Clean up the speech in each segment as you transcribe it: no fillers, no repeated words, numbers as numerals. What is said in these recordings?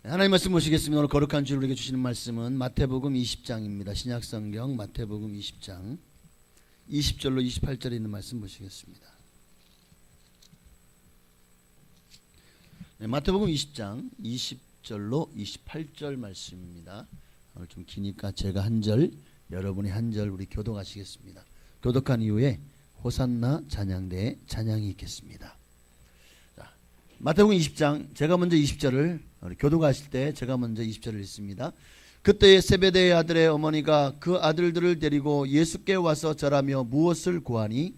하나님 말씀 보시겠습니다. 오늘 거룩한 주일 우리에게 주시는 말씀은 마태복음 20장입니다. 신약성경 마태복음 20장 20절로 28절에 있는 말씀 보시겠습니다. 마태복음 20장 20절로 28절 말씀입니다. 오늘 좀 기니까 제가 한 절, 여러분이 한 절 우리 교독하시겠습니다. 교독한 이후에 호산나 찬양대에 찬양이 있겠습니다. 자, 마태복음 20장 제가 먼저 20절을 교독하실 때 제가 먼저 20절을 읽습니다. 그때에 세베대의 아들의 어머니가 그 아들들을 데리고 예수께 와서 절하며 무엇을 구하니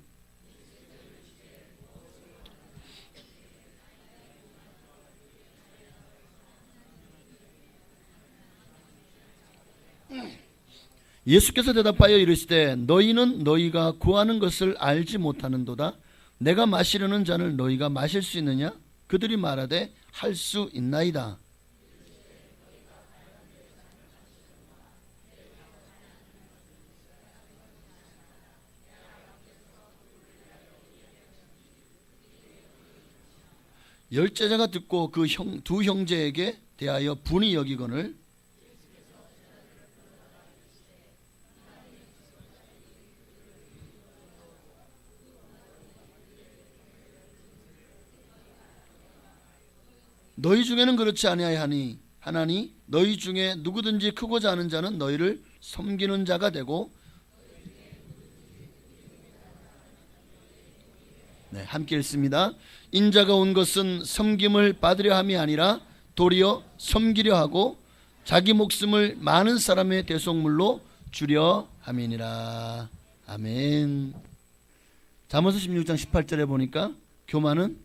예수께서 대답하여 이르시되 너희는 너희가 구하는 것을 알지 못하는도다. 내가 마시려는 잔을 너희가 마실 수 있느냐? 그들이 말하되 할 수 있나이다. 열제자가 듣고 그 두 형제에게 대하여 분이 여기거늘 너희 중에는 그렇지 아니하니 하나니 너희 중에 누구든지 크고자 하는 자는 너희를 섬기는 자가 되고 함께 읽습니다. 인자가 온 것은 섬김을 받으려 함이 아니라 도리어 섬기려 하고 자기 목숨을 많은 사람의 대속물로 주려 함이니라. 아멘. 잠언서 16장 18절에 보니까 교만은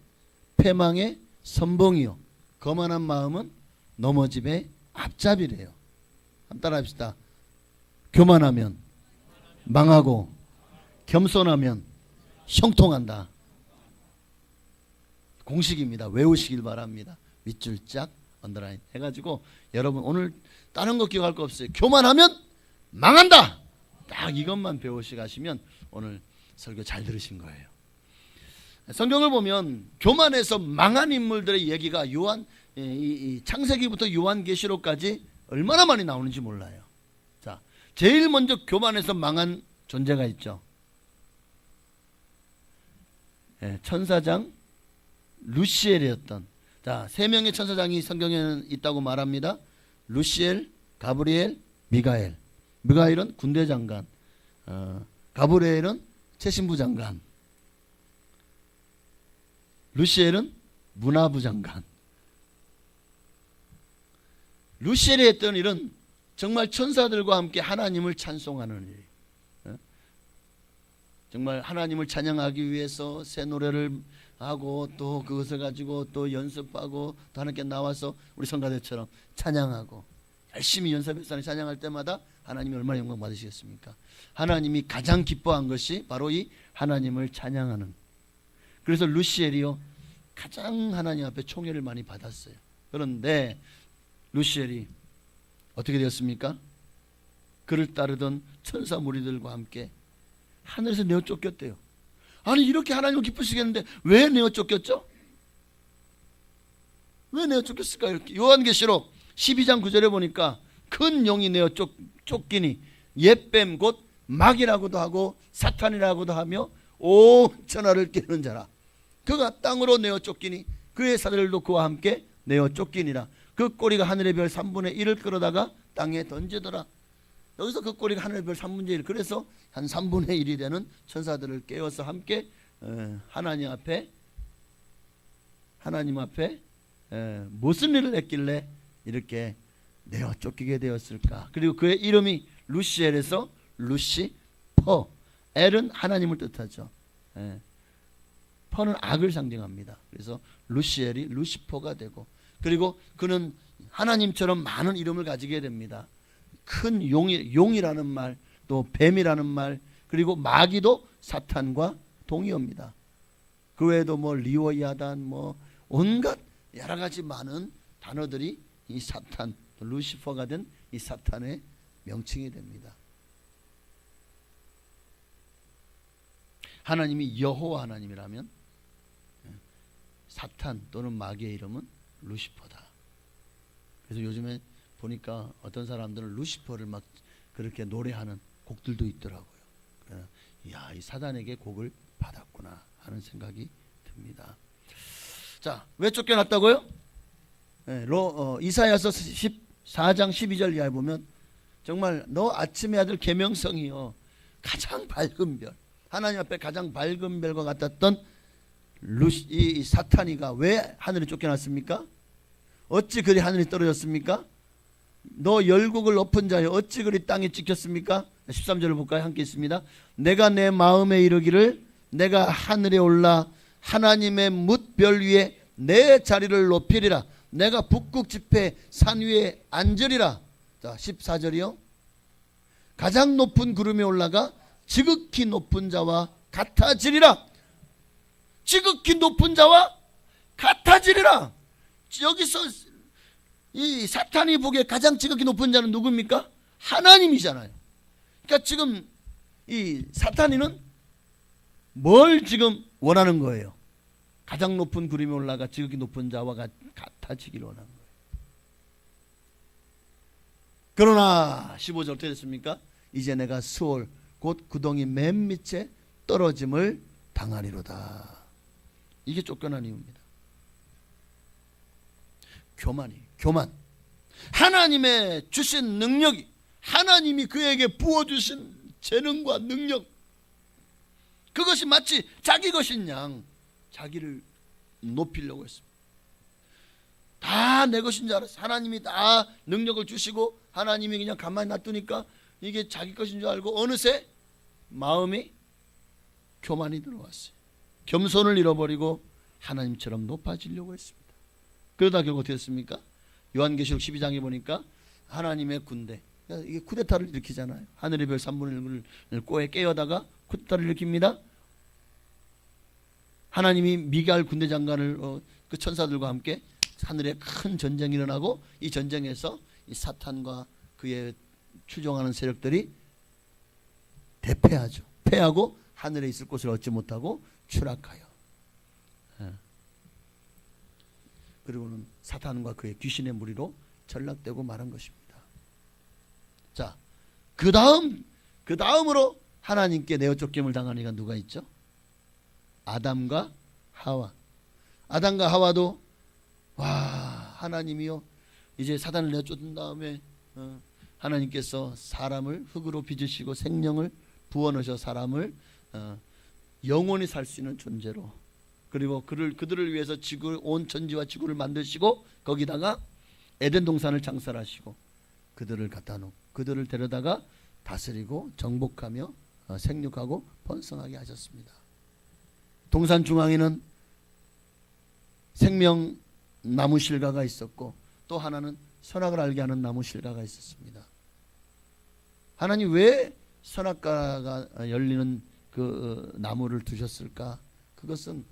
패망의 선봉이요 거만한 마음은 넘어짐의 앞잡이래요. 한번 따라합시다. 교만하면 망하고 겸손하면 형통한다. 공식입니다. 외우시길 바랍니다. 밑줄 짝 언더라인 해가지고 여러분 오늘 다른 거 기억할 거 없어요. 교만하면 망한다. 딱 이것만 배우시고 가시면 오늘 설교 잘 들으신 거예요. 성경을 보면 교만해서 망한 인물들의 얘기가 이 창세기부터 요한계시록까지 얼마나 많이 나오는지 몰라요. 자, 제일 먼저 교만해서 망한 존재가 있죠. 천사장 루시엘이었던, 자, 세 명의 천사장이 성경에는 있다고 말합니다. 루시엘, 가브리엘, 미가엘. 미가엘은 군대 장관, 가브리엘은 최신부 장관, 루시엘은 문화부 장관. 루시엘이 했던 일은 정말 천사들과 함께 하나님을 찬송하는 일. 정말 하나님을 찬양하기 위해서 새 노래를 하고 또 그것을 가지고 또 연습하고 또 하나님께 나와서 우리 성가대처럼 찬양하고 열심히 연습해서 찬양할 때마다 하나님이 얼마나 영광 받으시겠습니까? 하나님이 가장 기뻐한 것이 바로 이 하나님을 찬양하는. 그래서 루시엘이요 가장 하나님 앞에 총애를 많이 받았어요. 그런데 루시엘이 어떻게 되었습니까? 그를 따르던 천사 무리들과 함께 하늘에서 내어 쫓겼대요. 아니 이렇게 하나님을 기쁘시겠는데 왜 내어 쫓겼죠? 왜 내어 쫓겼을까요? 이렇게 요한계시록 12장 9절에 보니까 큰 용이 내어 쫓기니 옛뱀 곧 마귀라고도 하고 사탄이라고도 하며 온 천하를 깨는 자라. 그가 땅으로 내어 쫓기니 그의 사들도 그와 함께 내어 쫓기니라. 그 꼬리가 하늘의 별 3분의 1을 끌어다가 땅에 던지더라. 여기서 그 꼬리가 하늘의 별 3분의 1, 그래서 한 3분의 1이 되는 천사들을 깨워서 함께 하나님 앞에 무슨 일을 했길래 이렇게 내어 쫓기게 되었을까? 그리고 그의 이름이 루시엘에서 루시퍼, 엘은 하나님을 뜻하죠. 퍼는 악을 상징합니다. 그래서 루시엘이 루시퍼가 되고, 그리고 그는 하나님처럼 많은 이름을 가지게 됩니다. 큰 용이라는 말, 또 뱀이라는 말, 그리고 마귀도 사탄과 동의어입니다. 그 외에도 뭐 리오야단, 뭐 온갖 여러 가지 많은 단어들이 이 사탄, 루시퍼가 된 이 사탄의 명칭이 됩니다. 하나님이 여호와 하나님이라면 사탄 또는 마귀의 이름은 루시퍼다. 그래서 요즘에 보니까 어떤 사람들은 루시퍼를 막 그렇게 노래하는 곡들도 있더라고요. 야, 이 사단에게 곡을 받았구나 하는 생각이 듭니다. 자, 왜 쫓겨났다고요? 네, 이사야서 14장 12절 이하에 보면 정말 너 아침의 아들 계명성이요 가장 밝은 별, 하나님 앞에 가장 밝은 별과 같았던 이 사탄이가 왜 하늘에 쫓겨났습니까? 어찌 그리 하늘이 떨어졌습니까? 너 열국을 높은 자여 어찌 그리 땅에 찍혔습니까? 13절을 볼까요? 함께 있습니다. 내가 내 마음에 이르기를 내가 하늘에 올라 하나님의 뭇별 위에 내 자리를 높이리라. 내가 북극 지폐 산 위에 앉으리라. 자, 14절이요. 가장 높은 구름에 올라가 지극히 높은 자와 같아지리라. 지극히 높은 자와 같아지리라. 여기서 이 사탄이 보기에 가장 지극히 높은 자는 누굽니까? 하나님이잖아요. 그러니까 지금 이 사탄이는 뭘 지금 원하는 거예요? 가장 높은 구름에 올라가 지극히 높은 자와 같아지기를 원하는 거예요. 그러나 15절 어떻게 됐습니까? 이제 내가 수월 곧 구덩이 맨 밑에 떨어짐을 당하리로다. 이게 쫓겨난 이유입니다. 교만. 하나님의 주신 능력이, 하나님이 그에게 부어주신 재능과 능력, 그것이 마치 자기 것인 양 자기를 높이려고 했습니다. 다 내 것인 줄 알았어요. 하나님이 다 능력을 주시고 하나님이 그냥 가만히 놔두니까 이게 자기 것인 줄 알고 어느새 마음이 교만이 들어왔어요. 겸손을 잃어버리고 하나님처럼 높아지려고 했습니다. 그러다 결국 어떻게 됐습니까? 요한계시록 12장에 보니까 하나님의 군대, 이게 쿠데타를 일으키잖아요. 하늘의 별 3분의 1을 꼬에 깨어다가 쿠데타를 일으킵니다. 하나님이 미갈 군대 장관을 그 천사들과 함께 하늘에 큰 전쟁이 일어나고 이 전쟁에서 이 사탄과 그의 추종하는 세력들이 대패하죠. 패하고 하늘에 있을 곳을 얻지 못하고 추락하여. 그리고는 사탄과 그의 귀신의 무리로 전락되고 말한 것입니다. 자, 그 다음으로 하나님께 내어 쫓김을 당한 이가 누가 있죠? 아담과 하와. 아담과 하와도 하나님이요 이제 사단을 내어 쫓은 다음에 하나님께서 사람을 흙으로 빚으시고 생명을 부어넣으셔 사람을 영원히 살 수 있는 존재로, 그리고 그들을 위해서 온 천지와 지구를 만드시고 거기다가 에덴 동산을 창설하시고 그들을 데려다가 다스리고 정복하며 생육하고 번성하게 하셨습니다. 동산 중앙에는 생명 나무 실과가 있었고 또 하나는 선악을 알게 하는 나무 실과가 있었습니다. 하나님 왜 선악과가 열리는 그 나무를 두셨을까? 그것은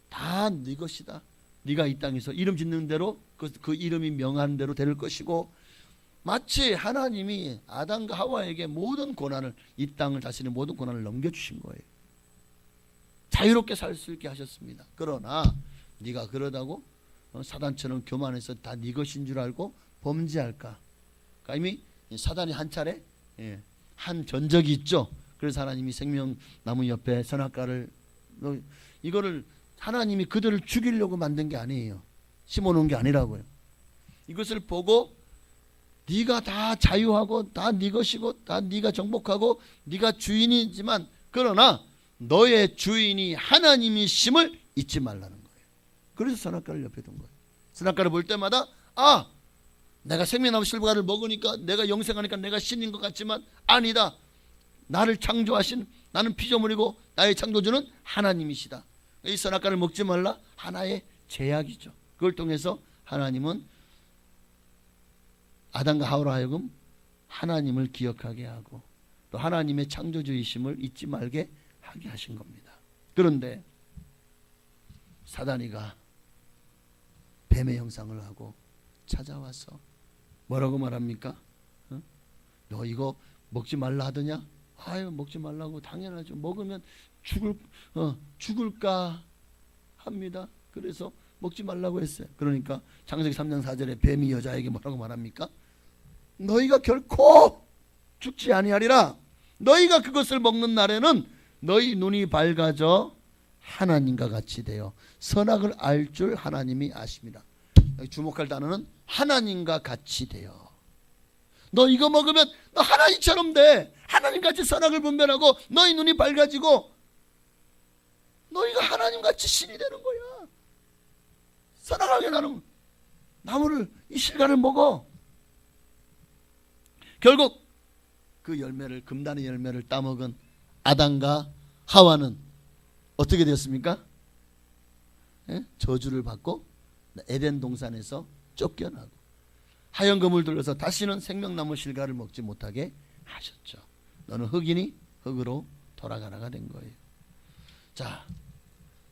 다 네 것이다. 네가 이 땅에서 이름 짓는 대로 그 이름이 명한 대로 될 것이고, 마치 하나님이 아담과 하와에게 모든 고난을, 이 땅을 다스리는 모든 고난을 넘겨주신 거예요. 자유롭게 살 수 있게 하셨습니다. 그러나 네가 그러다고 사단처럼 교만해서 다 네 것인 줄 알고 범죄할까? 그러니까 이미 사단이 한 차례 한 전적이 있죠. 그래서 하나님이 생명나무 옆에 선악과를, 이거를 하나님이 그들을 죽이려고 만든 게 아니에요. 심어놓은 게 아니라고요. 이것을 보고 네가 다 자유하고 다 네 것이고 다 네가 정복하고 네가 주인이지만 그러나 너의 주인이 하나님이심을 잊지 말라는 거예요. 그래서 선악과를 옆에 둔 거예요. 선악과를 볼 때마다 내가 생명나무 실과를 먹으니까 내가 영생하니까 내가 신인 것 같지만 아니다. 나를 창조하신, 나는 피조물이고 나의 창조주는 하나님이시다. 이 선악과를 먹지 말라, 하나의 제약이죠. 그걸 통해서 하나님은 아담과 하와로 하여금 하나님을 기억하게 하고 또 하나님의 창조주이심을 잊지 말게 하게 하신 겁니다. 그런데 사단이가 뱀의 형상을 하고 찾아와서 뭐라고 말합니까? 너 이거 먹지 말라 하더냐? 아유, 먹지 말라고. 당연하죠. 먹으면 죽을까 합니다. 그래서 먹지 말라고 했어요. 그러니까 창세기 3장 4절에 뱀이 여자에게 뭐라고 말합니까? 너희가 결코 죽지 아니하리라. 너희가 그것을 먹는 날에는 너희 눈이 밝아져 하나님과 같이 되어 선악을 알 줄 하나님이 아십니다. 여기 주목할 단어는 하나님과 같이 되어. 너 이거 먹으면 너 하나님처럼 돼. 하나님같이 선악을 분별하고 너희 눈이 밝아지고 너희가 하나님같이 신이 되는 거야. 선악하게 나는 나무를, 이 실과를 먹어. 결국 그 열매를, 금단의 열매를 따먹은 아담과 하와는 어떻게 되었습니까? 예? 저주를 받고 에덴 동산에서 쫓겨나고 하얀금을 둘러서 다시는 생명나무 실과를 먹지 못하게 하셨죠. 너는 흙이니 흙으로 돌아가라가 된 거예요. 자,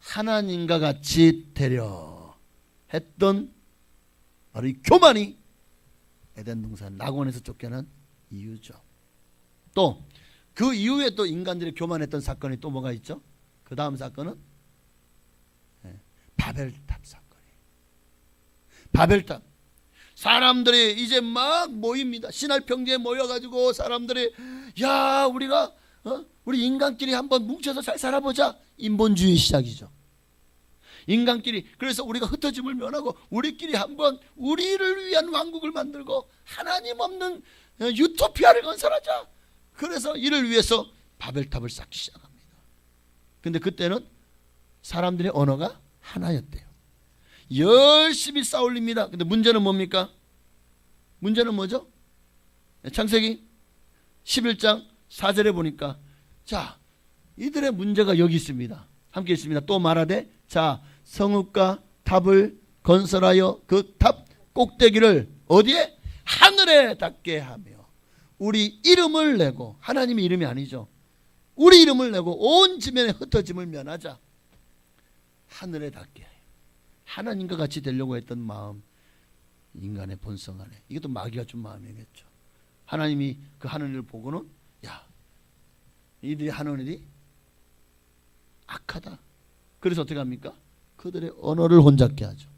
하나님과 같이 되려 했던 바로 이 교만이 에덴 동산 낙원에서 쫓겨난 이유죠. 또 그 이후에 또 인간들이 교만했던 사건이 또 뭐가 있죠? 그 다음 사건은 바벨탑 사건이에요. 바벨탑. 사람들이 이제 막 모입니다. 신할 평지에 모여가지고 사람들이 야, 우리가 우리 인간끼리 한번 뭉쳐서 잘 살아보자. 인본주의 시작이죠. 인간끼리. 그래서 우리가 흩어짐을 면하고 우리끼리 한번 우리를 위한 왕국을 만들고 하나님 없는 유토피아를 건설하자. 그래서 이를 위해서 바벨탑을 쌓기 시작합니다. 근데 그때는 사람들의 언어가 하나였대요. 열심히 싸울립니다. 근데 문제는 뭡니까? 문제는 뭐죠? 창세기 11장 4절에 보니까 자, 이들의 문제가 여기 있습니다. 함께 있습니다. 또 말하되 자, 성읍과 탑을 건설하여 그 탑 꼭대기를 어디에? 하늘에 닿게 하며 우리 이름을 내고, 하나님의 이름이 아니죠. 우리 이름을 내고 온 지면에 흩어짐을 면하자. 하늘에 닿게. 하나님과 같이 되려고 했던 마음, 인간의 본성 안에. 이것도 마귀가 준 마음이겠죠. 하나님이 그 하늘을 보고는 야, 이들이 하는 일이 악하다. 그래서 어떻게 합니까? 그들의 언어를 혼잡게 하죠.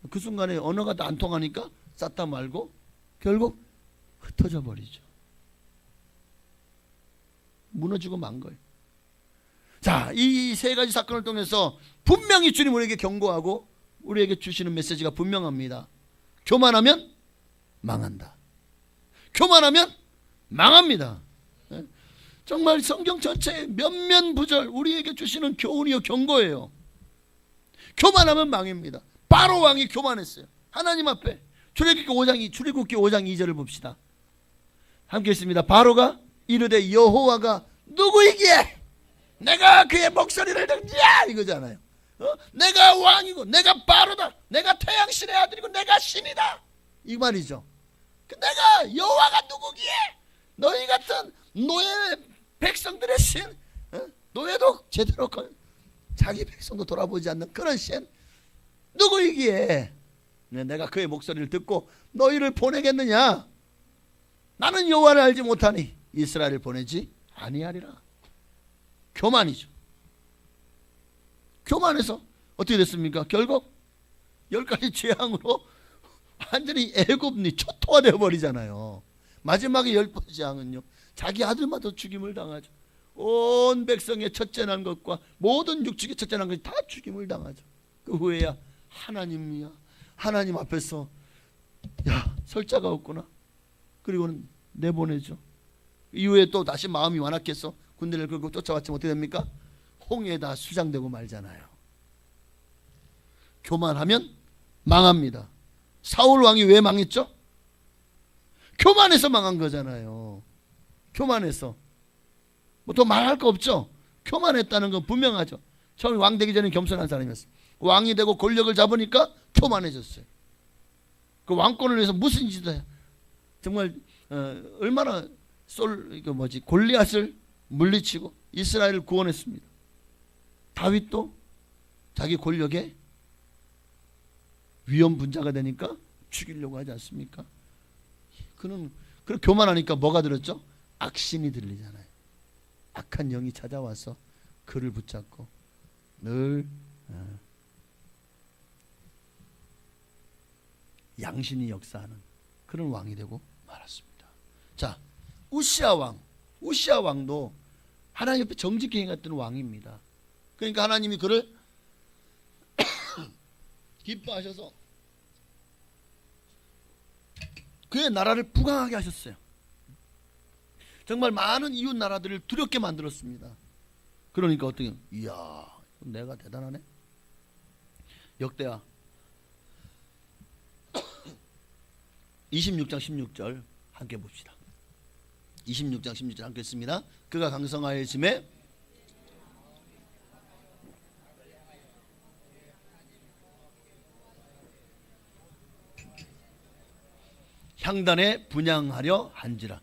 그 순간에 언어가 다 안 통하니까 쌌다 말고 결국 흩어져 버리죠. 무너지고 만 거예요. 자, 이 세 가지 사건을 통해서 분명히 주님 우리에게 경고하고 우리에게 주시는 메시지가 분명합니다. 교만하면 망한다. 교만하면 망합니다. 정말 성경 전체의 면면부절 우리에게 주시는 교훈이요 경고예요. 교만하면 망입니다. 바로 왕이 교만했어요. 하나님 앞에. 출애굽기 5장 2절을 봅시다. 함께 있습니다. 바로가 이르되 여호와가 누구이기에 내가 그의 목소리를 듣냐 이거잖아요. 내가 왕이고 내가 바로다. 내가 태양신의 아들이고 내가 신이다. 이 말이죠. 내가 여호와가 누구기에 너희 같은 노예 백성들의 신, 노예도 제대로 자기 백성도 돌아보지 않는 그런 신 누구이기에 내가 그의 목소리를 듣고 너희를 보내겠느냐? 나는 여호와를 알지 못하니 이스라엘을 보내지 아니하리라. 교만이죠. 교만해서 어떻게 됐습니까? 결국 10가지 재앙으로 완전히 애굽니 초토화 되어버리잖아요. 마지막에 10번째 재앙은요, 자기 아들마다 죽임을 당하죠. 온 백성의 첫째 난 것과 모든 육축의 첫째 난 것이 다 죽임을 당하죠. 그 후에야 하나님이야. 하나님 앞에서 야, 설 자가 없구나. 그리고는 내보내죠. 이후에 또 다시 마음이 완악해서 군대를 끌고 쫓아왔지만 어떻게 됩니까? 홍해에다 수장되고 말잖아요. 교만하면 망합니다. 사울 왕이 왜 망했죠? 교만해서 망한 거잖아요. 교만해서. 뭐 더 말할 거 없죠. 교만했다는 건 분명하죠. 처음에 왕 되기 전에 겸손한 사람이었어요. 왕이 되고 권력을 잡으니까 교만해졌어요. 그 왕권을 위해서 무슨 짓을 해요. 정말 얼마나 골리앗을 물리치고 이스라엘을 구원했습니다. 다윗도 자기 권력에 위험분자가 되니까 죽이려고 하지 않습니까? 그는 그렇게 교만하니까 뭐가 들었죠? 악신이 들리잖아요. 악한 영이 찾아와서 그를 붙잡고 늘 양신이 역사하는 그런 왕이 되고 말았습니다. 자, 우시아 왕도 하나님 옆에 정직히 행했던 왕입니다. 그러니까 하나님이 그를 기뻐하셔서 그의 나라를 부강하게 하셨어요. 정말 많은 이웃 나라들을 두렵게 만들었습니다. 그러니까 어떻게, 이야, 내가 대단하네. 역대하 26장 16절 함께 봅시다. 26장 16절 함께 읽습니다. 그가 강성하여짐에 향단에 분향하려 한지라.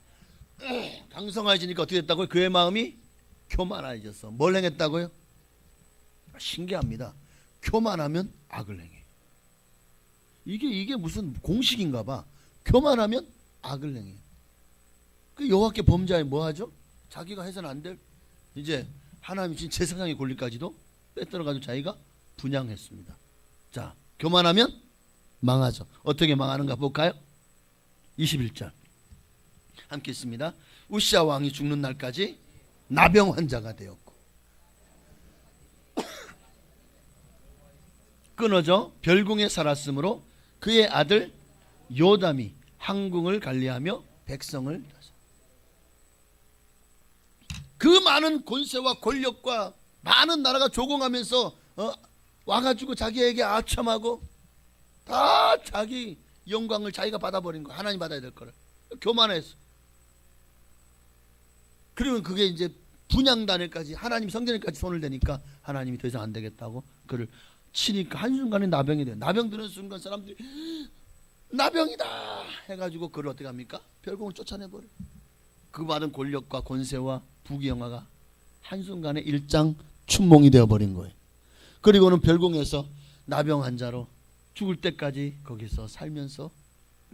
강성하여지니까 어떻게 됐다고요? 그의 마음이 교만해졌어. 뭘 행했다고요? 신기합니다. 교만하면 악을 행해. 이게 무슨 공식인가 봐. 교만하면 악을 행해. 그 여호와께 범죄하여 뭐하죠? 자기가 해서는 안 될, 이제 하나님이 진 제사장의 권리까지도 빼들어가지고 자기가 분향했습니다. 자, 교만하면 망하죠. 어떻게 망하는가 볼까요? 21절 함께 있습니다. 우시아 왕이 죽는 날까지 나병 환자가 되었고 끊어져 별궁에 살았으므로 그의 아들 요담이 항궁을 관리하며 백성을 그 많은 권세와 권력과 많은 나라가 조공하면서 와가지고 자기에게 아첨하고 다 자기 영광을 자기가 받아버린 거, 하나님 받아야 될 거를 교만해서. 그리고 그게 이제 분향단에까지, 하나님 성전에까지 손을 대니까 하나님이 더 이상 안 되겠다고 그를 치니까 한순간에 나병이 돼요. 나병 드는 순간 사람들이 나병이다 해가지고 그를 어떻게 합니까? 별궁을 쫓아내버려. 그 많은 권력과 권세와 부귀영화가 한순간에 일장춘몽이 되어버린 거예요. 그리고는 별궁에서 나병 환자로 죽을 때까지 거기서 살면서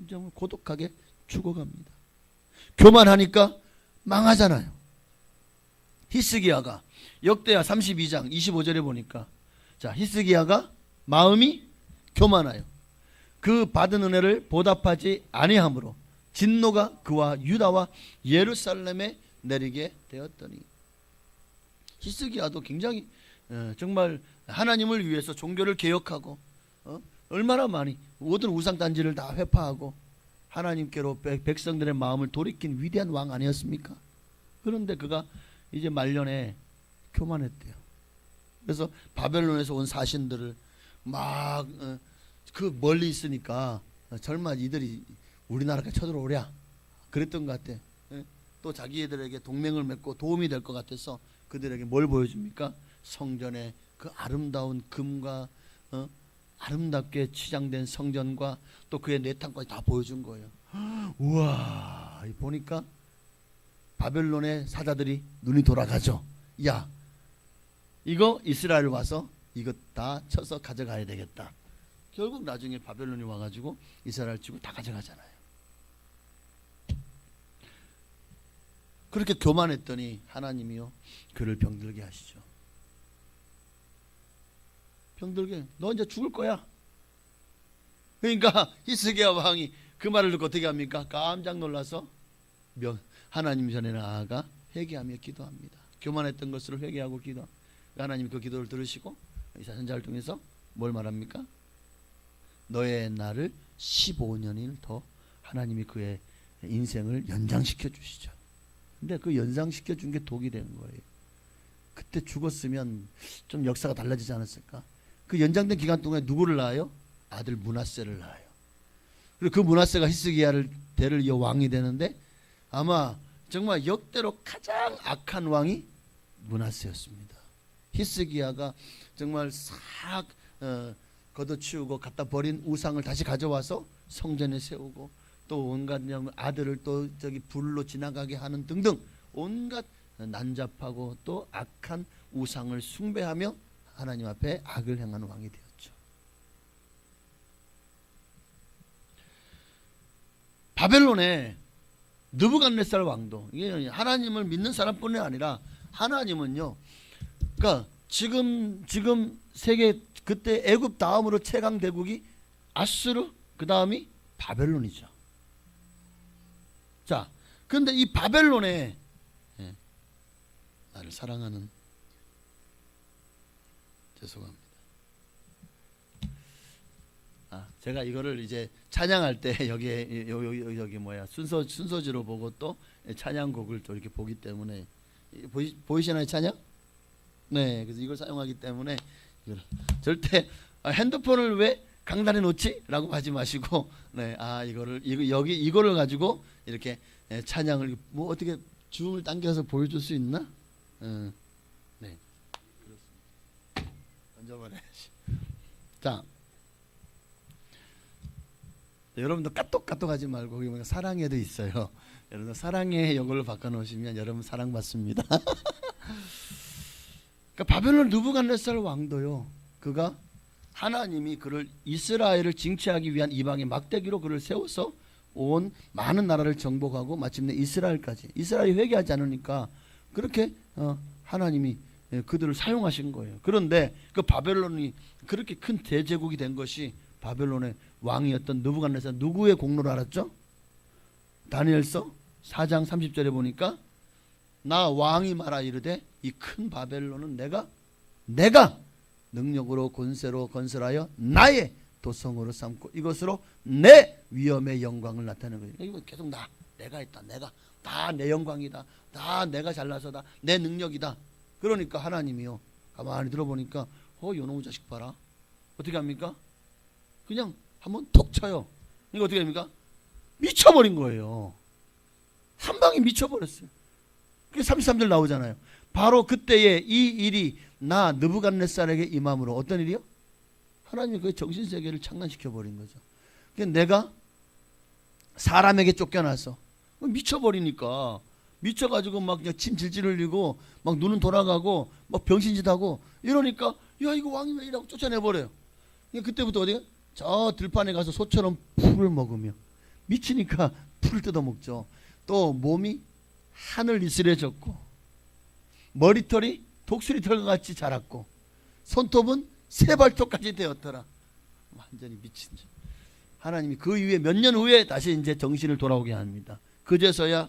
정말 고독하게 죽어갑니다. 교만하니까 망하잖아요. 히스기야가 역대하 32장 25절에 보니까, 자, 히스기야가 마음이 교만하여 그 받은 은혜를 보답하지 아니하므로 진노가 그와 유다와 예루살렘에 내리게 되었더니. 히스기야도 굉장히 정말 하나님을 위해서 종교를 개혁하고 얼마나 많이 모든 우상단지를 다 회파하고 하나님께로 백성들의 마음을 돌이킨 위대한 왕 아니었습니까? 그런데 그가 이제 말년에 교만했대요. 그래서 바벨론에서 온 사신들을 막 그 멀리 있으니까 설마 이들이 우리나라까지 쳐들어오랴 그랬던 것 같아. 또 자기들에게 동맹을 맺고 도움이 될 것 같아서 그들에게 뭘 보여줍니까? 성전의 그 아름다운 금과 아름답게 치장된 성전과 또 그의 내탕까지 다 보여준 거예요. 우와, 보니까 바벨론의 사자들이 눈이 돌아가죠. 야, 이거 이스라엘 와서 이거 다 쳐서 가져가야 되겠다. 결국 나중에 바벨론이 와가지고 이스라엘 집을 다 가져가잖아요. 그렇게 교만했더니 하나님이요 그를 병들게 하시죠. 병들게, 너 이제 죽을 거야. 그러니까 히스기야 왕이 그 말을 듣고 어떻게 합니까? 깜짝 놀라서 하나님 전에 나아가 회개하며 기도합니다. 교만했던 것을 회개하고 기도. 하나님이 그 기도를 들으시고 이사야 선지자를 통해서 뭘 말합니까? 너의 날을 15년을 더 하나님이 그의 인생을 연장시켜 주시죠. 근데 그 연장시켜 준 게 독이 된 거예요. 그때 죽었으면 좀 역사가 달라지지 않았을까? 그 연장된 기간 동안에 누구를 낳아요? 아들 므낫세를 낳아요. 그리고 그 므낫세가 히스기야를 대를 이어 왕이 되는데 아마 정말 역대로 가장 악한 왕이 므낫세였습니다. 히스기야가 정말 싹 걷어치우고 갖다 버린 우상을 다시 가져와서 성전에 세우고 또 온갖 아들을 또 저기 불로 지나가게 하는 등등 온갖 난잡하고 또 악한 우상을 숭배하며 하나님 앞에 악을 행하는 왕이 되었죠. 바벨론의 느부갓네살 왕도, 이게 하나님을 믿는 사람뿐이 아니라 하나님은요, 그러니까 지금 세계 그때 애굽 다음으로 최강 대국이 아수르, 그 다음이 바벨론이죠. 자, 그런데 이 바벨론에 나를 사랑하는, 죄송합니다. 제가 이거를 이제 찬양할 때 여기에 여기 뭐야 순서지로 보고 또 찬양곡을 또 이렇게 보기 때문에 보이시나요 찬양? 네, 그래서 이걸 사용하기 때문에 이걸 절대 핸드폰을 왜 강단에 놓지?라고 하지 마시고, 네, 이거를 가지고 이렇게 찬양을 뭐 어떻게 줌을 당겨서 보여줄 수 있나? 네, 그렇습니다. 던져버려야지. 자. 여러분도 까똑까똑하지 말고 거기 사랑해도 있어요. 여러분 사랑해 이걸로 바꿔놓으시면 여러분 사랑받습니다. 그러니까 바벨론 느부갓네살 왕도요. 그가 하나님이 그를 이스라엘을 징치하기 위한 이방의 막대기로 그를 세워서 온 많은 나라를 정복하고 마침내 이스라엘이 회개하지 않으니까 그렇게 하나님이 그들을 사용하신 거예요. 그런데 그 바벨론이 그렇게 큰 대제국이 된 것이 바벨론의 왕이었던 느부갓네살 누구의 공로를 알았죠? 다니엘서 4장 30절에 보니까 나 왕이 말하 이르되 이 큰 바벨론은 내가 능력으로 권세로 건설하여 나의 도성으로 삼고 이것으로 내 위엄의 영광을 나타내는 거예요. 이거 계속 내가 했다. 다 내 영광이다. 다 내가 잘나서다. 내 능력이다. 그러니까 하나님이요. 가만히 들어보니까 요놈의 자식 봐라. 어떻게 합니까? 그냥 한번 톡 쳐요. 이거 어떻게 됩니까? 미쳐버린 거예요. 한 방에 미쳐버렸어요. 그게 33절 나오잖아요. 바로 그때에 이 일이 나 느부갓네살에게 임함으로 어떤 일이요? 하나님이 그 정신세계를 창난시켜버린 거죠. 그러니까 내가 사람에게 쫓겨나서 미쳐버리니까 미쳐가지고 막 그냥 침 질질 흘리고 막 눈은 돌아가고 막 병신짓하고 이러니까 야 이거 왕이 왜 이라고 쫓아내버려요. 그러니까 그때부터 어디가? 저 들판에 가서 소처럼 풀을 먹으며 미치니까 풀을 뜯어먹죠. 또 몸이 하늘 이슬해졌고 머리털이 독수리털과 같이 자랐고 손톱은 새발톱까지 되었더라. 완전히 미친 줄. 하나님이 그 이후에 몇 년 후에 다시 이제 정신을 돌아오게 합니다. 그제서야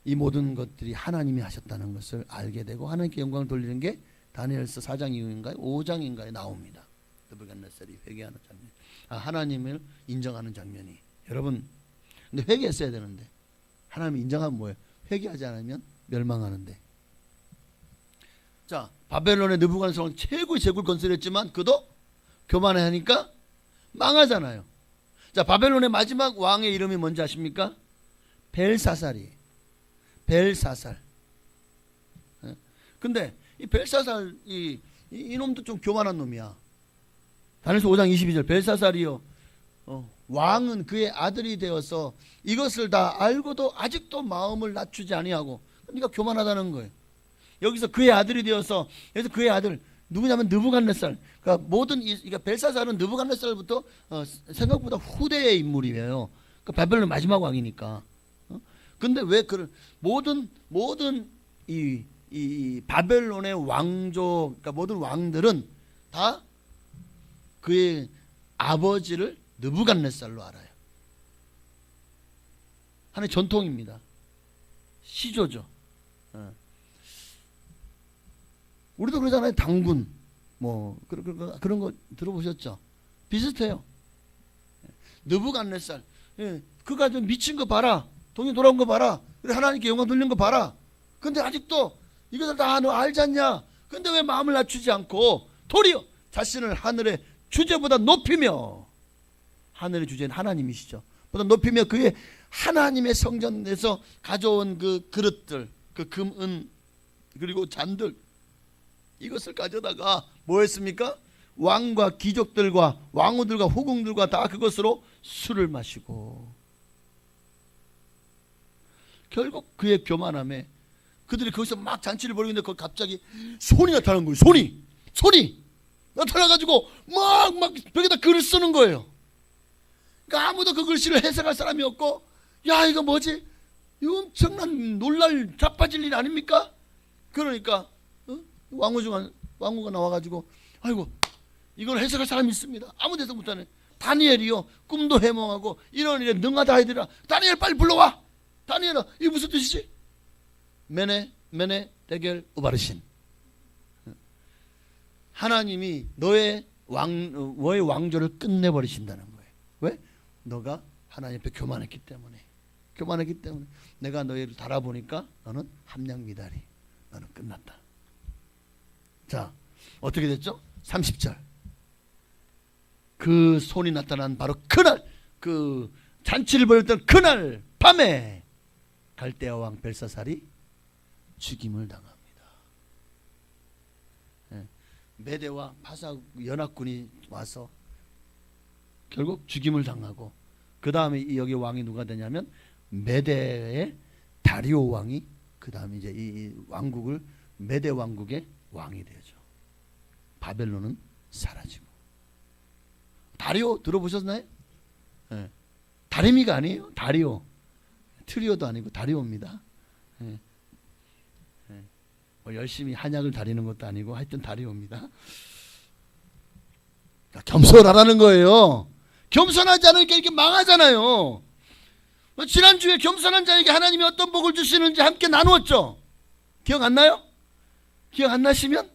이 모든 것들이 하나님이 하셨다는 것을 알게 되고 하나님께 영광을 돌리는 게 다니엘서 4장 이후인가요? 5장인가에 나옵니다. 느부갓네살이 회개하는 장면. 하나님을 인정하는 장면이. 여러분, 근데 회개했어야 되는데 하나님이 인정하면 뭐예요? 회개하지 않으면 멸망하는데. 자, 바벨론의 느부갓네살은 최고의 제국을 건설했지만 그도 교만하니까 망하잖아요. 자, 바벨론의 마지막 왕의 이름이 뭔지 아십니까? 벨사살이에요. 벨사살. 근데 이 벨사살 이놈도 좀 교만한 놈이야. 다니엘서 5장 22절 벨사살이요 왕은 그의 아들이 되어서 이것을 다 알고도 아직도 마음을 낮추지 아니하고, 그러니까 교만하다는 거예요. 여기서 그의 아들이 되어서, 여기서 그의 아들 누구냐면 느부갓네살. 그러니까 벨사살은 느부갓네살부터 생각보다 후대의 인물이에요. 그러니까 바벨론 마지막 왕이니까. 근데 왜 모든 이 바벨론의 왕족, 그러니까 모든 왕들은 다 그의 아버지를 느부갓네살로 알아요. 하나의 전통입니다. 시조죠. 우리도 그러잖아요. 당군 뭐 그런 거 들어보셨죠? 비슷해요. 느부갓네살, 그가 좀 미친 거 봐라. 동이 돌아온 거 봐라. 그래 하나님께 영광 돌리는 거 봐라. 근데 아직도 이것을 다 너 알지 않냐? 근데 왜 마음을 낮추지 않고 도리어 자신을 하늘의 주제보다 높이며, 하늘의 주제는 하나님이시죠. 보다 높이며 그의 하나님의 성전에서 가져온 그 그릇들, 그 금, 은, 그리고 잔들, 이것을 가져다가 뭐 했습니까? 왕과 귀족들과 왕후들과 후궁들과 다 그것으로 술을 마시고, 결국 그의 교만함에 그들이 거기서 막 잔치를 벌이는데 거기 갑자기 손이 나타나는 거예요. 손이 나타나가지고 막 벽에다 글을 쓰는 거예요. 그러니까 아무도 그 글씨를 해석할 사람이 없고, 야 이거 뭐지? 이거 엄청난 놀랄 자빠질 일 아닙니까? 그러니까 왕후가 나와가지고 아이고 이걸 해석할 사람이 있습니다. 아무 데서 못하네. 다니엘이요 꿈도 해몽하고 이런 일에 능하다 하더라. 다니엘 빨리 불러와. 다니엘아 이게 무슨 뜻이지? 메네 대결 우바르신. 하나님이 너의 왕조를 끝내버리신다는 거예요. 왜? 너가 하나님 앞에 교만했기 때문에. 내가 너희를 달아보니까 너는 함량미달이. 너는 끝났다. 자 어떻게 됐죠? 30절. 그 손이 나타난 바로 그날, 그 잔치를 벌였던 그날 밤에 갈대아 왕 벨사살이 죽임을 당합니다. 메대와 파사 연합군이 와서 결국 죽임을 당하고, 그 다음에 여기 왕이 누가 되냐면 메대의 다리오 왕이 그 다음에 이제 이 왕국을 메대 왕국의 왕이 되죠. 바벨론은 사라지고. 다리오 들어보셨나요? 네. 다리미가 아니에요. 다리오. 트리오도 아니고 다리오입니다. 네. 네. 뭐 열심히 한약을 다리는 것도 아니고 하여튼 다리오입니다. 그러니까 겸손하라는 거예요. 겸손하지 않으니까 이렇게 망하잖아요. 지난주에 겸손한 자에게 하나님이 어떤 복을 주시는지 함께 나누었죠. 기억 안 나요? 기억 안 나시면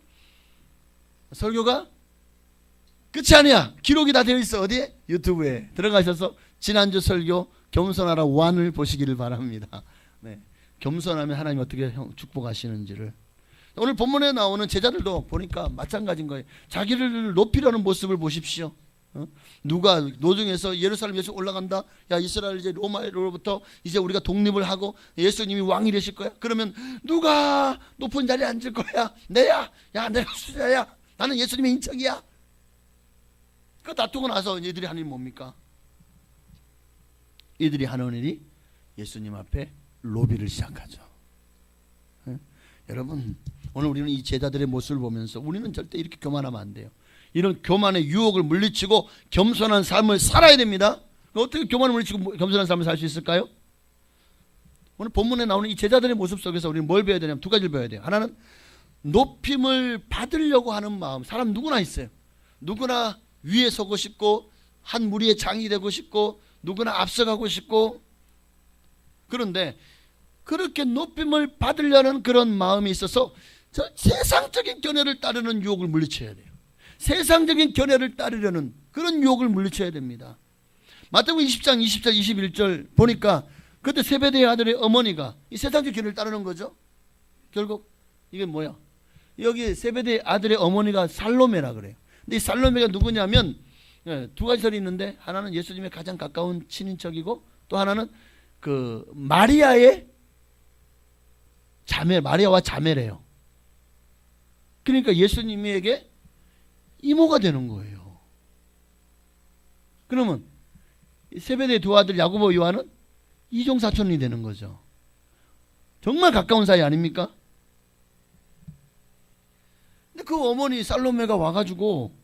설교가 끝이 아니야. 기록이 다 되어 있어. 어디에? 유튜브에 들어가셔서 지난주 설교 겸손하라 1을 보시기를 바랍니다. 네. 겸손하면 하나님 어떻게 축복하시는지를. 오늘 본문에 나오는 제자들도 보니까 마찬가지인 거예요. 자기를 높이려는 모습을 보십시오. 누가 노중에서 예루살렘에서 올라간다. 야 이스라엘 이제 로마로부터 이제 우리가 독립을 하고 예수님이 왕이 되실 거야. 그러면 누가 높은 자리에 앉을 거야? 내야. 야 내가 수자야. 나는 예수님의 인척이야. 그 다투고 나서 이들이 하는 일이 뭡니까? 이들이 하는 일이 예수님 앞에 로비를 시작하죠. 여러분 오늘 우리는 이 제자들의 모습을 보면서 우리는 절대 이렇게 교만하면 안 돼요. 이런 교만의 유혹을 물리치고 겸손한 삶을 살아야 됩니다. 어떻게 교만을 물리치고 겸손한 삶을 살 수 있을까요? 오늘 본문에 나오는 이 제자들의 모습 속에서 우리는 뭘 배워야 되냐면 두 가지를 배워야 돼요. 하나는 높임을 받으려고 하는 마음. 사람 누구나 있어요. 누구나 위에 서고 싶고 한 무리의 장이 되고 싶고 누구나 앞서가고 싶고, 그런데 그렇게 높임을 받으려는 그런 마음이 있어서 저 세상적인 견해를 따르는 유혹을 물리쳐야 돼요. 세상적인 견해를 따르려는 그런 유혹을 물리쳐야 됩니다. 마태복음 20장 20절 21절 보니까 그때 세베대의 아들의 어머니가 이 세상적인 견해를 따르는 거죠. 결국 이게 뭐야? 여기 세베대의 아들의 어머니가 살로메라 그래요. 근데 이 살로메가 누구냐면 두 가지 설이 있는데, 하나는 예수님의 가장 가까운 친인척이고 또 하나는 그 마리아의 자매, 마리아와 자매래요. 그러니까 예수님에게 이모가 되는 거예요. 그러면 세베대의 두 아들 야고보 요한은 이종 사촌이 되는 거죠. 정말 가까운 사이 아닙니까? 근데 그 어머니 살로메가 와가지고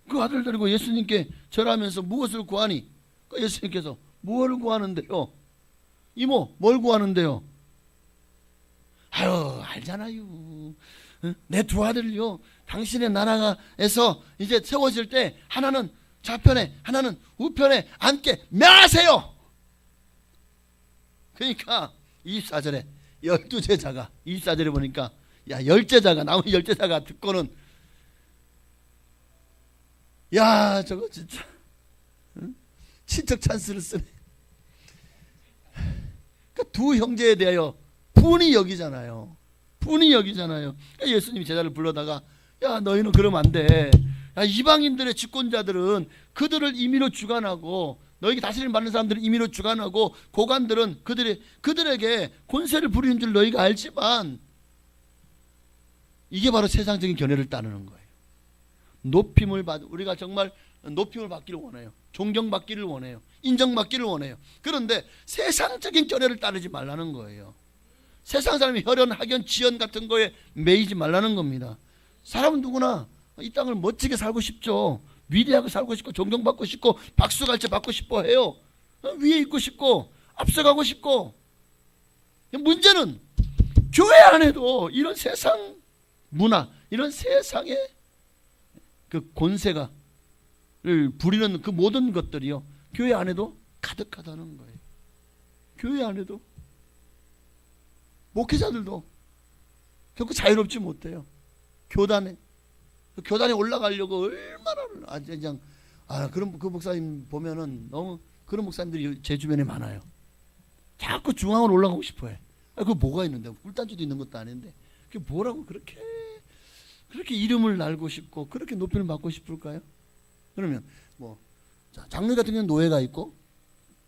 그 아들 데리고 예수님께 절하면서 무엇을 구하니? 그 예수님께서 무엇을 구하는데요? 이모 뭘 구하는데요? 아유 알잖아요. 내 두 아들요 당신의 나라에서 이제 세워질 때 하나는 좌편에 하나는 우편에 앉게 멸하세요. 그러니까 24절에 12제자가 24절에 보니까 야 10제자가 나머지 10제자가 듣고는 야 저거 진짜 친척 찬스를 쓰네. 그러니까 두 형제에 대하여 분이 여기잖아요. 그러니까 예수님이 제자를 불러다가 야 너희는 그러면 안 돼. 야 이방인들의 집권자들은 그들을 임의로 주관하고 너희에게 다스림을 받는 사람들은 임의로 주관하고 고관들은 그들에게 권세를 부리는 줄 너희가 알지만, 이게 바로 세상적인 견해를 따르는 거예요. 우리가 정말 높임을 받기를 원해요. 존경받기를 원해요. 인정받기를 원해요. 그런데 세상적인 견해를 따르지 말라는 거예요. 세상 사람이 혈연, 학연, 지연 같은 거에 매이지 말라는 겁니다. 사람은 누구나 이 땅을 멋지게 살고 싶죠. 위대하게 살고 싶고 존경받고 싶고 박수갈채 받고 싶어 해요. 위에 있고 싶고 앞서가고 싶고. 문제는 교회 안에도 이런 세상 문화, 이런 세상의 그 권세가 부리는 그 모든 것들이요, 교회 안에도 가득하다는 거예요. 교회 안에도 목회자들도 결코 자유롭지 못해요. 교단에 올라가려고 얼마나 그냥 그런 그 목사님 보면은 너무 그런 목사님들이 제 주변에 많아요. 자꾸 중앙으로 올라가고 싶어해. 그 뭐가 있는데, 꿀단지도 있는 것도 아닌데 그게 뭐라고 그렇게 이름을 날고 싶고 그렇게 높이를 받고 싶을까요? 그러면 장로회 같은 경우는 노회가 있고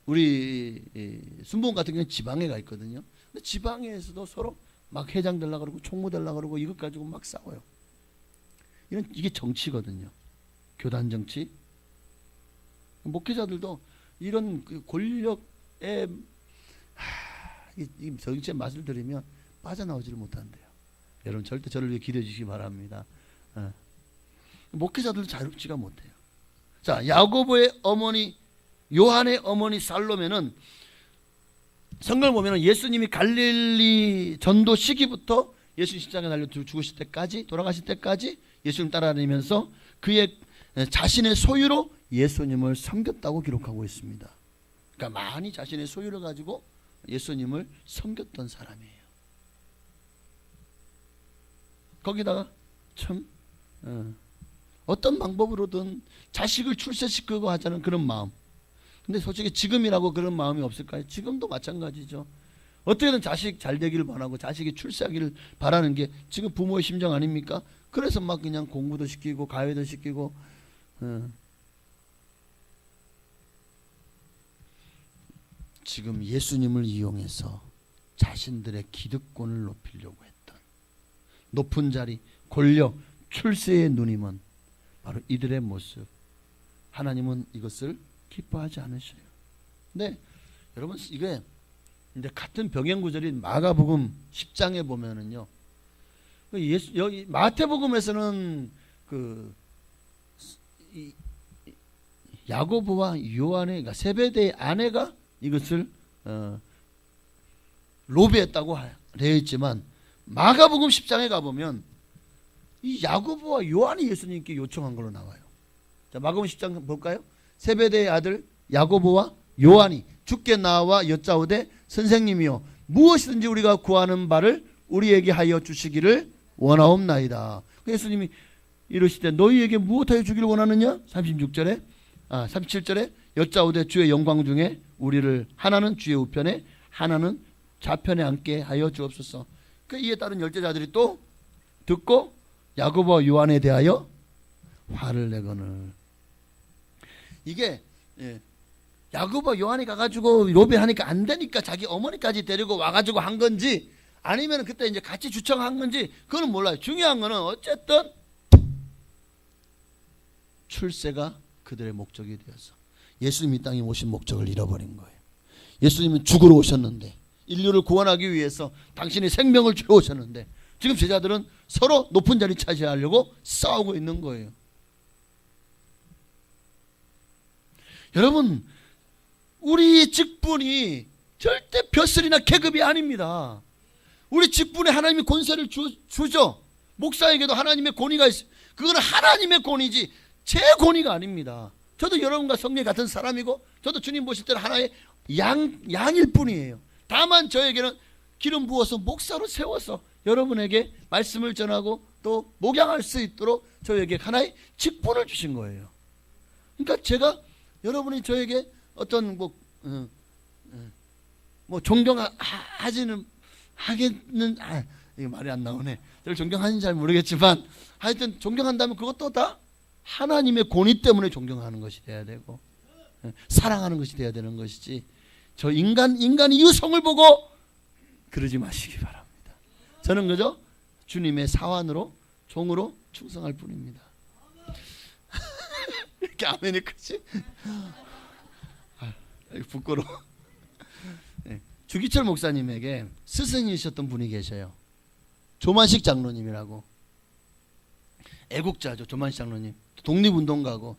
우리 순복음 같은 경우는 지방회가 있거든요. 근데 지방회에서도 서로 막 회장 되려고 그러고 총무 되려고 그러고 이것 가지고 막 싸워요. 이게 정치거든요. 교단 정치. 목회자들도 이런 그 권력의 이 정치의 맛을 들으면 빠져나오지를 못한대요. 여러분 절대 저를 위해 기도해 주시기 바랍니다. 목회자들도 자유롭지가 못해요. 자, 야고보의 어머니, 요한의 어머니 살로메는 성경을 보면 예수님이 갈릴리 전도 시기부터 예수님 십자가에 달려 죽으실 때까지, 돌아가실 때까지 예수님 따라다니면서 그의 자신의 소유로 예수님을 섬겼다고 기록하고 있습니다. 그러니까 많이 자신의 소유를 가지고 예수님을 섬겼던 사람이에요. 거기다가 참 어떤 방법으로든 자식을 출세시키고 하자는 그런 마음. 근데 솔직히 지금이라고 그런 마음이 없을까요? 지금도 마찬가지죠. 어떻게든 자식 잘 되기를 바라고 자식이 출세하기를 바라는 게 지금 부모의 심정 아닙니까? 그래서 막 그냥 공부도 시키고 가회도 시키고 지금 예수님을 이용해서 자신들의 기득권을 높이려고 했던 높은 자리, 권력, 출세의 누님은 바로 이들의 모습. 하나님은 이것을 기뻐하지 않으셔요. 근데 여러분 이게 이제 같은 병행 구절인 마가복음 10장에 보면은요, 여기 마태복음에서는 야고보와 요한의, 그러니까 세베대의 아내가 이것을 로비했다고 되어 있지만 마가복음 10장에 가보면 이 야고보와 요한이 예수님께 요청한 걸로 나와요. 자, 마가복음 10장 볼까요? 세베대의 아들 야고보와 요한이 주께 나와 여짜오되 선생님이여 무엇이든지 우리가 구하는 바를 우리에게 하여 주시기를 원하옵나이다. 예수님이 이러시되 너희에게 무엇하여 주기를 원하느냐? 37절에 여짜오되 주의 영광 중에 우리를 하나는 주의 우편에 하나는 좌편에 앉게 하여 주옵소서. 그 이에 따른 열제자들이 또 듣고 야고보와 요한에 대하여 화를 내거늘. 이게 야고보와 요한이 가가지고 로비하니까 안 되니까 자기 어머니까지 데리고 와가지고 한 건지 아니면 그때 이제 같이 주청한 건지 그건 몰라요. 중요한 거는 어쨌든 출세가 그들의 목적이 되어서 예수님이 땅에 오신 목적을 잃어버린 거예요. 예수님은 죽으러 오셨는데, 인류를 구원하기 위해서 당신의 생명을 주러 오셨는데 지금 제자들은 서로 높은 자리 차지하려고 싸우고 있는 거예요. 여러분, 우리 직분이 절대 벼슬이나 계급이 아닙니다. 우리 직분에 하나님이 권세를 주죠. 목사에게도 하나님의 권위가 있어요. 그거는 하나님의 권위지 제 권위가 아닙니다. 저도 여러분과 성령이 같은 사람이고 저도 주님 보실 때는 하나의 양일 뿐이에요. 다만 저에게는 기름 부어서 목사로 세워서 여러분에게 말씀을 전하고 또 목양할 수 있도록 저에게 하나의 직분을 주신 거예요. 그러니까 제가 여러분이 저에게 어떤 존경하지는 하겠는 이게 말이 안 나오네. 저를 존경하는지 잘 모르겠지만 하여튼 존경한다면 그것도 다 하나님의 권위 때문에 존경하는 것이 돼야 되고 사랑하는 것이 돼야 되는 것이지 저 인간의 유성을 보고 그러지 마시기 바랍니다. 저는 그저 주님의 사환으로 종으로 충성할 뿐입니다. 이렇게 아멘이 크지? 부끄러워. 주기철 목사님에게 스승이셨던 분이 계셔요. 조만식 장로님이라고. 애국자죠. 조만식 장로님. 독립운동가고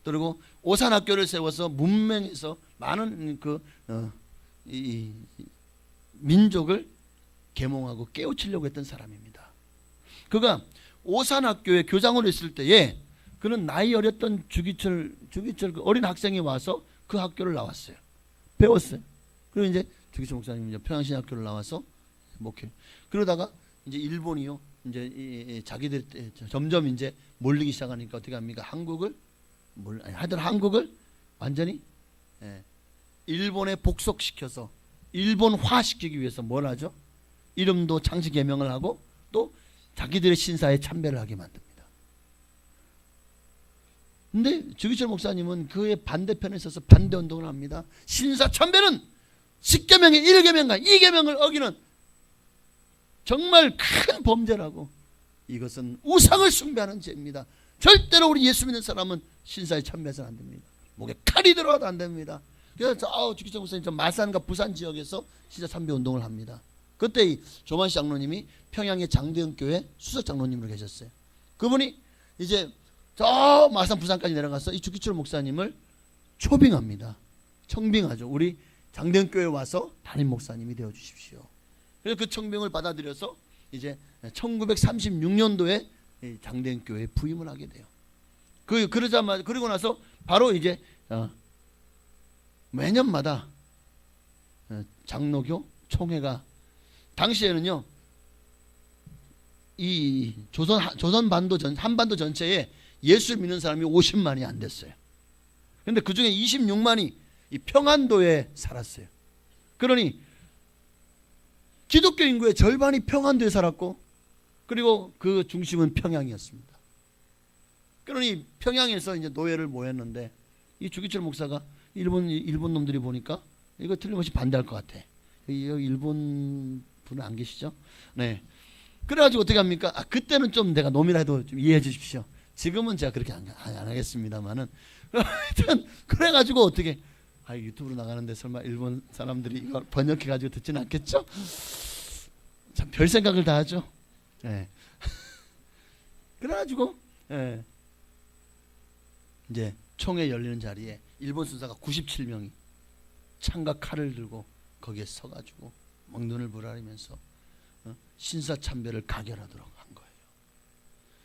그리고 오산학교를 세워서 문맹에서 많은 이 민족을 계몽하고 깨우치려고 했던 사람입니다. 그가 오산학교에 교장으로 있을 때에 그는 나이 어렸던 주기철 그 어린 학생이 와서 그 학교를 나왔어요. 배웠어요. 그리고 이제 주기철 목사님 이제 평양신학교를 나와서 목회. 그러다가 이제 일본이요. 이제 자기들 점점 이제 몰리기 시작하니까 어떻게 합니까? 한국을 완전히 일본에 복속시켜서 일본화시키기 위해서 뭘 하죠? 이름도 장시 개명을 하고 또 자기들의 신사에 참배를 하게 만듭니다. 근데 주기철 목사님은 그의 반대편에 서서 반대운동을 합니다. 신사 참배는 10계명의 1계명과 2계명을 어기는 정말 큰 범죄라고, 이것은 우상을 숭배하는 죄입니다. 절대로 우리 예수 믿는 사람은 신사에 참배해서는 안 됩니다. 목에 칼이 들어가도 안 됩니다. 그래서 주기철 목사님 저 마산과 부산 지역에서 신사 참배 운동을 합니다. 그때 이 조만시 장로님이 평양의 장대현 교회 수석 장로님으로 계셨어요. 그분이 이제 저 마산 부산까지 내려가서 이 주기철 목사님을 초빙합니다. 청빙하죠. 우리 장대현 교회에 와서 담임 목사님이 되어 주십시오. 그래서 그 청빙을 받아들여서 이제 1936년도에 장대현 교회에 부임을 하게 돼요. 그러자마자 그리고 나서 바로 이제 매년마다 장로교 총회가, 당시에는요 이 조선반도 한반도 전체에 예수를 믿는 사람이 50만이 안 됐어요. 그런데 그 중에 26만이 이 평안도에 살았어요. 그러니 기독교 인구의 절반이 평안도에 살았고, 그리고 그 중심은 평양이었습니다. 그러니 평양에서 이제 노예를 모였는데 이 주기철 목사가 일본 놈들이 보니까 이거 틀림없이 반대할 것 같아. 여기 일본 분은 안 계시죠? 네. 그래가지고 어떻게 합니까? 그때는 좀 내가 놈이라 해도 좀 이해해 주십시오. 지금은 제가 그렇게 안 하겠습니다만은. 하여튼 그래가지고 어떻게 유튜브로 나가는데 설마 일본 사람들이 이걸 번역해가지고 듣지는 않겠죠? 참 별 생각을 다 하죠. 네. 그래가지고 이제 총회 열리는 자리에 일본 순사가 97명이 창과 칼을 들고 거기에 서가지고 막 눈을 부라리면서 신사참배를 가결하도록 한 거예요.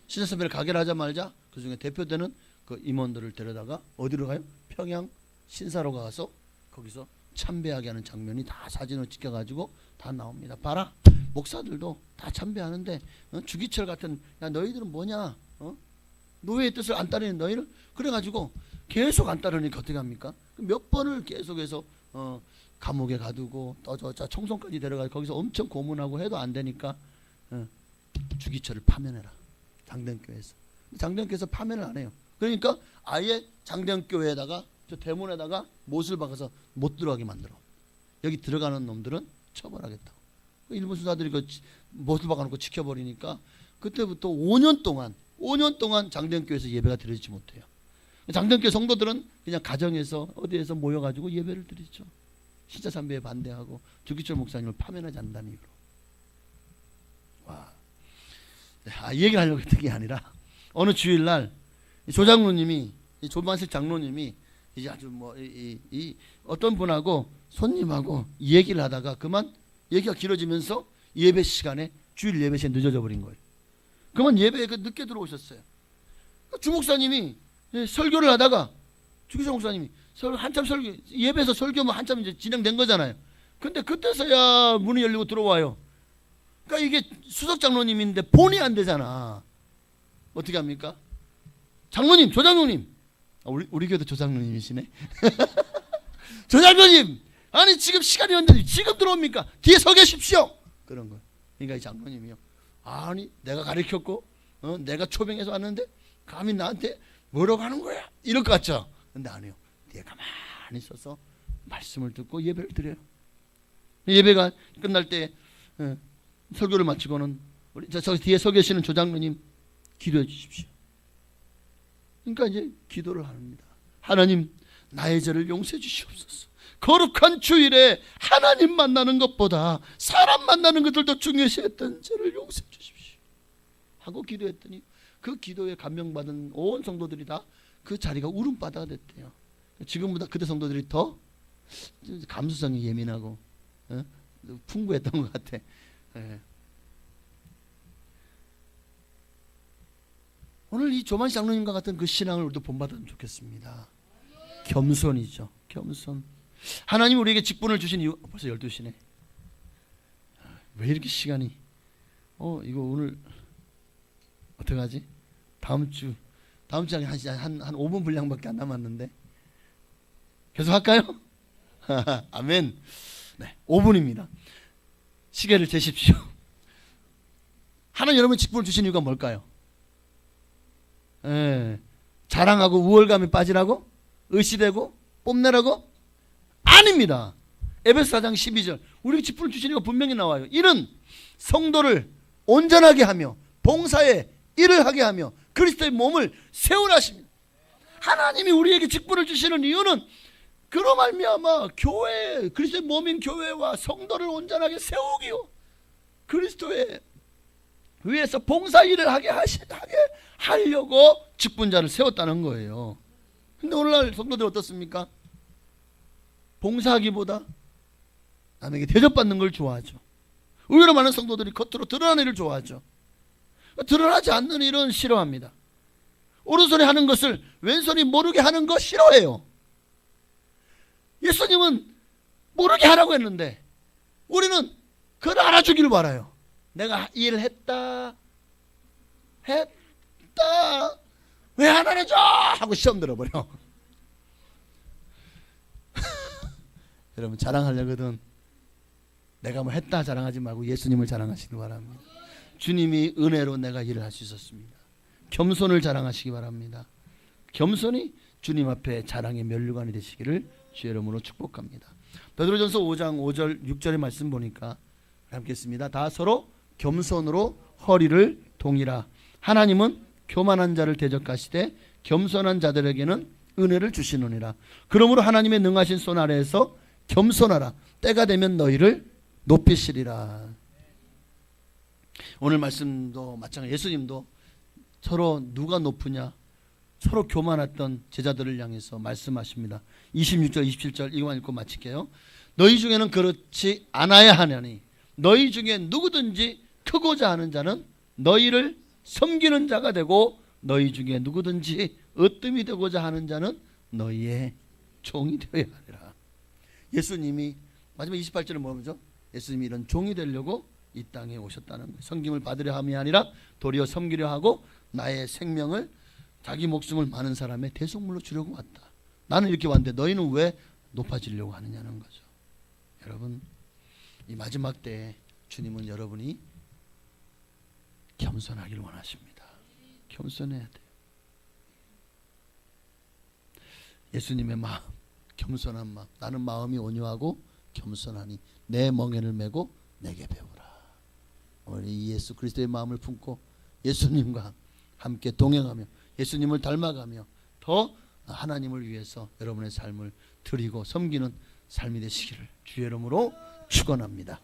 신사참배를 가결하자마자 그 중에 대표되는 그 임원들을 데려다가 어디로 가요? 평양 신사로 가서 거기서 참배하게 하는 장면이 다 사진으로 찍혀가지고 다 나옵니다. 봐라, 목사들도 다 참배하는데 주기철 같은, 야 너희들은 뭐냐? 노예의 뜻을 안 따르는 너희를, 그래가지고 계속 안 따르니까 어떻게 합니까? 몇 번을 계속해서 감옥에 가두고 또 저 총성까지 데려가서 거기서 엄청 고문하고 해도 안 되니까 주기철을 파면해라. 장대현교회에서. 장대현교회에서 파면을 안 해요. 그러니까 아예 장대현교회에다가 저 대문에다가 못을 박아서 못 들어가게 만들어. 여기 들어가는 놈들은 처벌하겠다고. 일본 수사들이 그 못을 박아놓고 지켜버리니까 그때부터 5년 동안 장대현교회에서 예배가 드려지지 못해요. 장대현교회 성도들은 그냥 가정에서 어디에서 모여가지고 예배를 드리죠. 신자참배에 반대하고 주기철 목사님을 파면하지 않는다는 이유로. 와, 이 얘기를 하려고 했던 게 아니라 어느 주일날 조장로님이, 조만식 장로님이 이제 아주 이 어떤 분하고 손님하고 얘기를 하다가 그만 얘기가 길어지면서 예배 시간에, 주일 예배 시간에 늦어져 버린 거예요. 그만 예배에 늦게 들어오셨어요. 주 목사님이 설교를 하다가 주기철 목사님이 한참 예배에서 설교면 한참 이제 진행된 거잖아요. 근데 그때서야 문이 열리고 들어와요. 그러니까 이게 수석 장로님인데 본이 안 되잖아. 어떻게 합니까? 장로님, 조장로님. 우리 교회도 조장로님이시네. 조장로님, 아니 지금 시간이 언제인데 지금 들어옵니까? 뒤에 서 계십시오. 그런 거. 그러니까 이 장로님이요. 아니 내가 가르쳤고 내가 초빙해서 왔는데 감히 나한테 뭐라고 하는 거야? 이럴 것 같죠? 근데 안 해요. 뒤에 가만히 있어서 말씀을 듣고 예배를 드려요. 예배가 끝날 때 설교를 마치고는 우리 저 뒤에 서 계시는 조장로님 기도해 주십시오. 그러니까 이제 기도를 합니다. 하나님, 나의 죄를 용서해 주시옵소서. 거룩한 주일에 하나님 만나는 것보다 사람 만나는 것을 더 중요시했던 죄를 용서해 주십시오 하고 기도했더니 그 기도에 감명받은 온 성도들이 다 그 자리가 울음바다가 됐대요. 지금보다 그때 성도들이 더 감수성이 예민하고 풍부했던 것 같아. 오늘 이 조만 장로님과 같은 그 신앙을 우리도 본받으면 좋겠습니다. 겸손이죠. 겸손. 하나님 우리에게 직분을 주신 이유, 벌써 12시네. 왜 이렇게 시간이 이거 오늘 어떡하지? 다음 주에 한 5분 분량밖에 안 남았는데 계속 할까요? 아멘. 네, 5분입니다. 시계를 재십시오. 하나님 여러분 직분을 주신 이유가 뭘까요? 자랑하고 우월감에 빠지라고? 의시되고? 뽐내라고? 아닙니다. 에베소 4장 12절 우리에게 직분을 주신 이유가 분명히 나와요. 이는 성도를 온전하게 하며 봉사에 일을 하게 하며 그리스도의 몸을 세우라 하십니다. 하나님이 우리에게 직분을 주시는 이유는 그로 말미암아 교회, 그리스도의 몸인 교회와 성도를 온전하게 세우기요, 그리스도의 위에서 봉사 일을 하게 하려고 직분자를 세웠다는 거예요. 근데 오늘날 성도들 어떻습니까? 봉사하기보다 남에게 대접받는 걸 좋아하죠. 의외로 많은 성도들이 겉으로 드러나는 일을 좋아하죠. 드러나지 않는 일은 싫어합니다. 오른손이 하는 것을 왼손이 모르게 하는 거 싫어해요. 예수님은 모르게 하라고 했는데 우리는 그걸 알아주기를 바라요. 내가 이 일을 했다 왜 안 알아줘 하고 시험 들어버려. 여러분 자랑하려거든 내가 뭐 했다 자랑하지 말고 예수님을 자랑하시기 바랍니다. 주님이 은혜로 내가 일을 할 수 있었습니다. 겸손을 자랑하시기 바랍니다. 겸손이 주님 앞에 자랑의 면류관이 되시기를 주의 이름으로 축복합니다. 베드로전서 5장 5절 6절의 말씀 보니까 함께 읽습니다. 다 서로 겸손으로 허리를 동이라. 하나님은 교만한 자를 대적하시되 겸손한 자들에게는 은혜를 주시느니라. 그러므로 하나님의 능하신 손 아래에서 겸손하라. 때가 되면 너희를 높이시리라. 오늘 말씀도 마찬가지. 예수님도 서로 누가 높으냐, 서로 교만했던 제자들을 향해서 말씀하십니다. 26절 27절 이거만 읽고 마칠게요. 너희 중에는 그렇지 않아야 하냐니 너희 중에 누구든지 크고자 하는 자는 너희를 섬기는 자가 되고 너희 중에 누구든지 으뜸이 되고자 하는 자는 너희의 종이 되어야 하리라. 예수님이 마지막 28절은 뭐죠? 예수님이 이런 종이 되려고 이 땅에 오셨다는 거예요. 섬김을 받으려 함이 아니라 도리어 섬기려 하고 나의 생명을 자기 목숨을 많은 사람의 대속물로 주려고 왔다. 나는 이렇게 왔는데 너희는 왜 높아지려고 하느냐는 거죠. 여러분 이 마지막 때에 주님은 여러분이 겸손하기를 원하십니다. 겸손해야 돼요. 예수님의 마음, 겸손한 마음. 나는 마음이 온유하고 겸손하니 내 멍에를 메고 내게 배우라. 오늘 이 예수 그리스도의 마음을 품고 예수님과 함께 동행하며 예수님을 닮아가며 더 하나님을 위해서 여러분의 삶을 드리고 섬기는 삶이 되시기를 주의 이름으로 축원합니다.